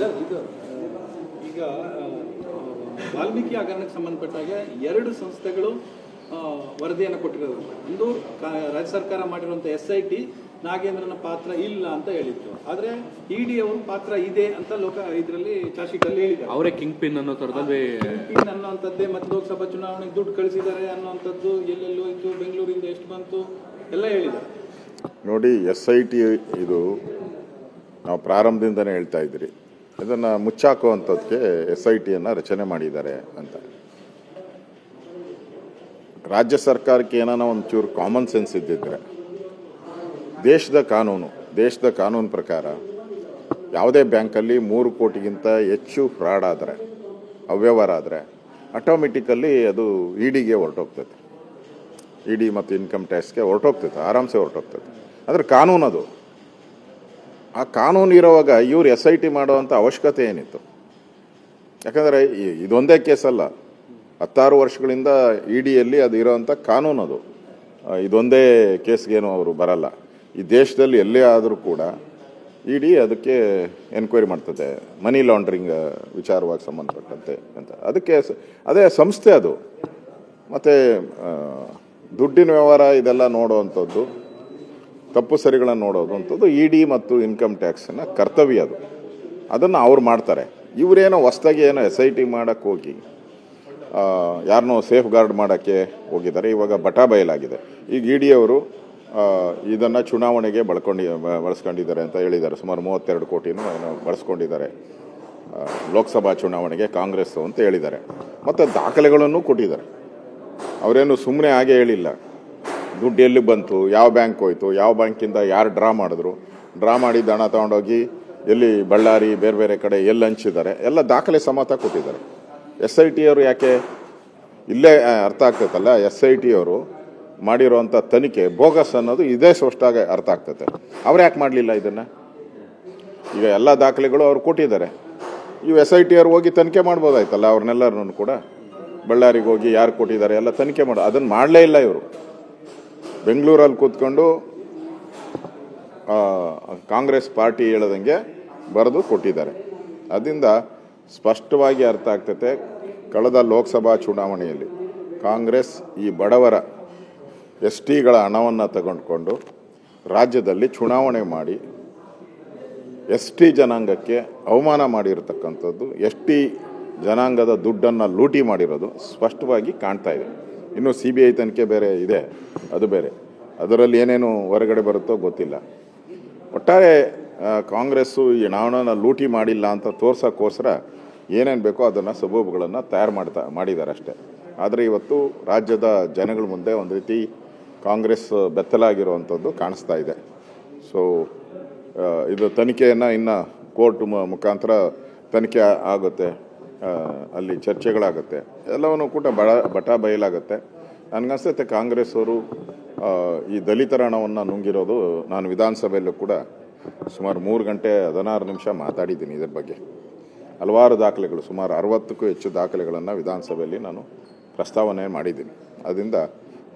Sir ಇದು ಈಗ ವಾಲ್ಮೀಕಿ ಹಗರಣಕ್ಕೆ ಸಂಬಂಧಪಟ್ಟಾಗ ಎರಡು ಸಂಸ್ಥೆಗಳು ವರದಿಯನ್ನು ಕೊಟ್ಟಿರೋದು. ಒಂದು ರಾಜ್ಯ ಸರ್ಕಾರ ಮಾಡಿರುವಂಥ SIT ನಾಗೇಂದ್ರನ ಪಾತ್ರ ಇಲ್ಲ ಅಂತ ಹೇಳಿದ್ರು, ಆದರೆ ED ಅವರು ಪಾತ್ರ ಇದೆ ಅಂತ ಇದರಲ್ಲಿ ಚಾರ್ಜ್ ಶೀಟಲ್ಲಿ ಹೇಳಿದ್ದಾರೆ. ಅವರೇ ಕಿಂಗ್ ಪಿನ್ ಅನ್ನೋ ಥರದಲ್ಲಿ ಪಿನ್ ಅನ್ನೋಂಥದ್ದೇ ಮತ್ತು ಲೋಕಸಭಾ ಚುನಾವಣೆಗೆ ದುಡ್ಡು ಕಳಿಸಿದ್ದಾರೆ ಅನ್ನೋಂಥದ್ದು ಎಲ್ಲೆಲ್ಲೋ ಇತ್ತು, ಬೆಂಗಳೂರಿಂದ ಎಷ್ಟು ಬಂತು ಎಲ್ಲ ಹೇಳಿದ್ದಾರೆ. ನೋಡಿ, SIT ಇದು ನಾವು ಪ್ರಾರಂಭದಿಂದನೇ ಹೇಳ್ತಾ ಇದ್ರಿ, ಇದನ್ನು ಮುಚ್ಚಾಕುವಂಥದ್ದಕ್ಕೆ SITಯನ್ನು ರಚನೆ ಮಾಡಿದ್ದಾರೆ ಅಂತ. ರಾಜ್ಯ ಸರ್ಕಾರಕ್ಕೆ ಏನಾನ ಒಂಚೂರು ಕಾಮನ್ ಸೆನ್ಸ್ ಇದ್ದಿದ್ರೆ, ದೇಶದ ಕಾನೂನು ಪ್ರಕಾರ ಯಾವುದೇ ಬ್ಯಾಂಕಲ್ಲಿ 3 ಕೋಟಿಗಿಂತ ಹೆಚ್ಚು ಫ್ರಾಡ್ ಆದರೆ, ಅವ್ಯವಹಾರ ಆದರೆ ಆಟೋಮೆಟಿಕಲ್ಲಿ ಅದು EDಗೆ ಹೊರಟೋಗ್ತದೆ. ED ಮತ್ತು ಇನ್ಕಮ್ ಟ್ಯಾಕ್ಸ್ಗೆ ಹೊರಟೋಗ್ತದೆ, ಆರಾಮ್ಸೆ ಹೊರಟೋಗ್ತದೆ. ಆದರೆ ಕಾನೂನು ಅದು, ಆ ಕಾನೂನು ಇರೋವಾಗ ಇವ್ರು SIT ಮಾಡುವಂಥ ಅವಶ್ಯಕತೆ ಏನಿತ್ತು? ಯಾಕಂದರೆ ಇದೊಂದೇ ಕೇಸಲ್ಲ, 16 ವರ್ಷಗಳಿಂದ EDಯಲ್ಲಿ ಅದು ಇರೋವಂಥ ಕಾನೂನು ಅದು. ಇದೊಂದೇ ಕೇಸ್ಗೇನು ಅವರು ಬರಲ್ಲ. ಈ ದೇಶದಲ್ಲಿ ಎಲ್ಲೇ ಆದರೂ ಕೂಡ ED ಅದಕ್ಕೆ ಎನ್ಕ್ವೈರಿ ಮಾಡ್ತದೆ, ಮನಿ ಲಾಂಡ್ರಿಂಗ್ ವಿಚಾರವಾಗಿ ಸಂಬಂಧಪಟ್ಟಂತೆ ಅಂತ. ಅದಕ್ಕೆ ಅದೇ ಸಂಸ್ಥೆ ಅದು. ಮತ್ತು ದುಡ್ಡಿನ ವ್ಯವಹಾರ ಇದೆಲ್ಲ ನೋಡುವಂಥದ್ದು, ತಪ್ಪು ಸರಿಗಳನ್ನು ನೋಡೋದಂಥದ್ದು ED ಮತ್ತು ಇನ್ಕಮ್ ಟ್ಯಾಕ್ಸಿನ ಕರ್ತವ್ಯ ಅದು. ಅದನ್ನು ಅವ್ರು ಮಾಡ್ತಾರೆ. ಇವರೇನೋ ಹೊಸ್ದಾಗಿ ಏನೋ SIT ಮಾಡೋಕ್ಕೆ ಹೋಗಿ ಯಾರನ್ನೋ ಸೇಫ್ ಗಾರ್ಡ್ ಮಾಡೋಕ್ಕೆ ಹೋಗಿದ್ದಾರೆ. ಇವಾಗ ಬಟಾ ಬಯಲಾಗಿದೆ. ಈಗ ED ಅವರು ಇದನ್ನು ಚುನಾವಣೆಗೆ ಬಳಸ್ಕೊಂಡಿದ್ದಾರೆ ಅಂತ ಹೇಳಿದ್ದಾರೆ. ಸುಮಾರು 32 ಕೋಟಿನೂ ಏನೋ ಬಳಸ್ಕೊಂಡಿದ್ದಾರೆ ಲೋಕಸಭಾ ಚುನಾವಣೆಗೆ ಕಾಂಗ್ರೆಸ್ ಅಂತ ಹೇಳಿದ್ದಾರೆ. ಮತ್ತು ದಾಖಲೆಗಳನ್ನು ಕೊಟ್ಟಿದ್ದಾರೆ. ಅವರೇನು ಸುಮ್ಮನೆ ಹಾಗೆ ಹೇಳಿಲ್ಲ. ದುಡ್ಡು ಎಲ್ಲಿ ಬಂತು, ಯಾವ ಬ್ಯಾಂಕ್ ಹೋಯ್ತು, ಯಾವ ಬ್ಯಾಂಕಿಂದ ಯಾರು ಡ್ರಾ ಮಾಡಿದ್ದು ಹಣ ತೊಗೊಂಡೋಗಿ ಎಲ್ಲಿ ಬಳ್ಳಾರಿ ಬೇರೆ ಬೇರೆ ಕಡೆ ಎಲ್ಲಿ ಹಂಚಿದ್ದಾರೆ ಎಲ್ಲ ದಾಖಲೆ ಸಮೇತ ಕೊಟ್ಟಿದ್ದಾರೆ. SIT ಅವರು ಯಾಕೆ ಇಲ್ಲೇ ಅರ್ಥ ಆಗ್ತೈತಲ್ಲ, SIT ಅವರು ಮಾಡಿರುವಂಥ ತನಿಖೆ ಬೋಗಸ್ ಅನ್ನೋದು ಇದೇ ಸ್ಪಷ್ಟಾಗಿ ಅರ್ಥ ಆಗ್ತೈತೆ. ಅವ್ರು ಯಾಕೆ ಮಾಡಲಿಲ್ಲ ಇದನ್ನು? ಈಗ ಎಲ್ಲ ದಾಖಲೆಗಳು ಅವ್ರು ಕೊಟ್ಟಿದ್ದಾರೆ. ಇವು SIT ಅವರು ಹೋಗಿ ತನಿಖೆ ಮಾಡ್ಬೋದಾಯ್ತಲ್ಲ, ಅವ್ರನ್ನೆಲ್ಲರನ್ನು ಕೂಡ. ಬಳ್ಳಾರಿಗೆ ಹೋಗಿ ಯಾರು ಕೊಟ್ಟಿದ್ದಾರೆ ಎಲ್ಲ ತನಿಖೆ ಅದನ್ನು ಮಾಡಲೇ ಇಲ್ಲ ಇವರು. ಬೆಂಗಳೂರಲ್ಲಿ ಕೂತ್ಕೊಂಡು ಕಾಂಗ್ರೆಸ್ ಪಾರ್ಟಿ ಹೇಳದಂಗೆ ಬರೆದು ಕೊಟ್ಟಿದ್ದಾರೆ. ಅದರಿಂದ ಸ್ಪಷ್ಟವಾಗಿ ಅರ್ಥ ಆಗ್ತೈತೆ, ಕಳೆದ ಲೋಕಸಭಾ ಚುನಾವಣೆಯಲ್ಲಿ ಕಾಂಗ್ರೆಸ್ ಈ ಬಡವರ STಗಳ ಹಣವನ್ನು ತಗೊಂಡ್ಕೊಂಡು ರಾಜ್ಯದಲ್ಲಿ ಚುನಾವಣೆ ಮಾಡಿ ST ಜನಾಂಗಕ್ಕೆ ಅವಮಾನ ಮಾಡಿರತಕ್ಕಂಥದ್ದು, ST ಜನಾಂಗದ ದುಡ್ಡನ್ನು ಲೂಟಿ ಮಾಡಿರೋದು ಸ್ಪಷ್ಟವಾಗಿ ಕಾಣ್ತಾ ಇದೆ. ಇನ್ನು CBI ತನಿಖೆ ಬೇರೆ ಇದೆ, ಅದು ಬೇರೆ. ಅದರಲ್ಲಿ ಏನೇನು ಹೊರಗಡೆ ಬರುತ್ತೋ ಗೊತ್ತಿಲ್ಲ. ಒಟ್ಟಾರೆ ಕಾಂಗ್ರೆಸ್ಸು ಈ ಹಣವನ್ನು ಲೂಟಿ ಮಾಡಿಲ್ಲ ಅಂತ ತೋರ್ಸೋಕ್ಕೋಸ್ಕರ ಏನೇನು ಬೇಕೋ ಅದನ್ನು ಸಬೂಬುಗಳನ್ನು ಮಾಡಿದ್ದಾರೆ ಅಷ್ಟೇ. ಆದರೆ ಇವತ್ತು ರಾಜ್ಯದ ಜನಗಳ ಮುಂದೆ ಒಂದು ರೀತಿ ಕಾಂಗ್ರೆಸ್ ಬೆತ್ತಲಾಗಿರುವಂಥದ್ದು ಕಾಣಿಸ್ತಾ ಇದೆ. ಸೊ ಇದು ತನಿಖೆಯನ್ನು ಇನ್ನು ಕೋರ್ಟ್ ಮುಖಾಂತರ ತನಿಖೆ ಆಗುತ್ತೆ, ಅಲ್ಲಿ ಚರ್ಚೆಗಳಾಗುತ್ತೆ, ಎಲ್ಲವನ್ನೂ ಕೂಡ ಬಟಾ ಬಯಲಾಗುತ್ತೆ. ನನಗನ್ಸುತ್ತೆ ಕಾಂಗ್ರೆಸ್ ಅವರು ಈ ದಲಿತರ ಹಣವನ್ನು ನುಂಗಿರೋದು, ನಾನು ವಿಧಾನಸಭೆಯಲ್ಲೂ ಕೂಡ ಸುಮಾರು 3 ಗಂಟೆ 16 ನಿಮಿಷ ಮಾತಾಡಿದ್ದೀನಿ ಇದರ ಬಗ್ಗೆ. ಹಲವಾರು ದಾಖಲೆಗಳು, ಸುಮಾರು 60ಕ್ಕೂ ಹೆಚ್ಚು ದಾಖಲೆಗಳನ್ನು ವಿಧಾನಸಭೆಯಲ್ಲಿ ನಾನು ಪ್ರಸ್ತಾವನೆ ಮಾಡಿದ್ದೀನಿ. ಅದರಿಂದ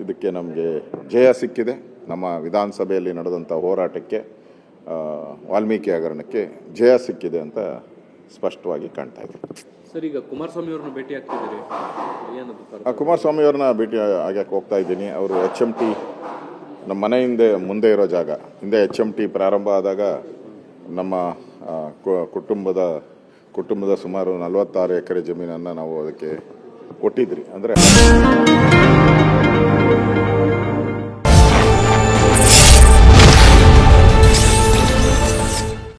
ಇದಕ್ಕೆ ನಮಗೆ ಜಯ ಸಿಕ್ಕಿದೆ. ನಮ್ಮ ವಿಧಾನಸಭೆಯಲ್ಲಿ ನಡೆದಂಥ ಹೋರಾಟಕ್ಕೆ, ವಾಲ್ಮೀಕಿ ಹಗರಣಕ್ಕೆ ಜಯ ಸಿಕ್ಕಿದೆ ಅಂತ ಸ್ಪಷ್ಟವಾಗಿ ಕಾಣ್ತಾ ಇದೆ. ಸರ್, ಈಗ ಕುಮಾರಸ್ವಾಮಿ ಅವ್ರನ್ನ ಭೇಟಿ ಆಗ್ತಿದ್ದೀರಿ, ಕುಮಾರಸ್ವಾಮಿ ಅವ್ರನ್ನ ಭೇಟಿ ಆಗಕ್ಕೆ ಹೋಗ್ತಾ ಇದ್ದೀನಿ. ಅವರು HMT ನಮ್ಮ ಮನೆ ಮುಂದೆ ಇರೋ ಜಾಗ, ಹಿಂದೆ HMT ಪ್ರಾರಂಭ ಆದಾಗ ನಮ್ಮ ಕುಟುಂಬದ ಸುಮಾರು 46 ಎಕರೆ ಜಮೀನನ್ನು ನಾವು ಅದಕ್ಕೆ ಕೊಟ್ಟಿದ್ರಿ. ಅಂದರೆ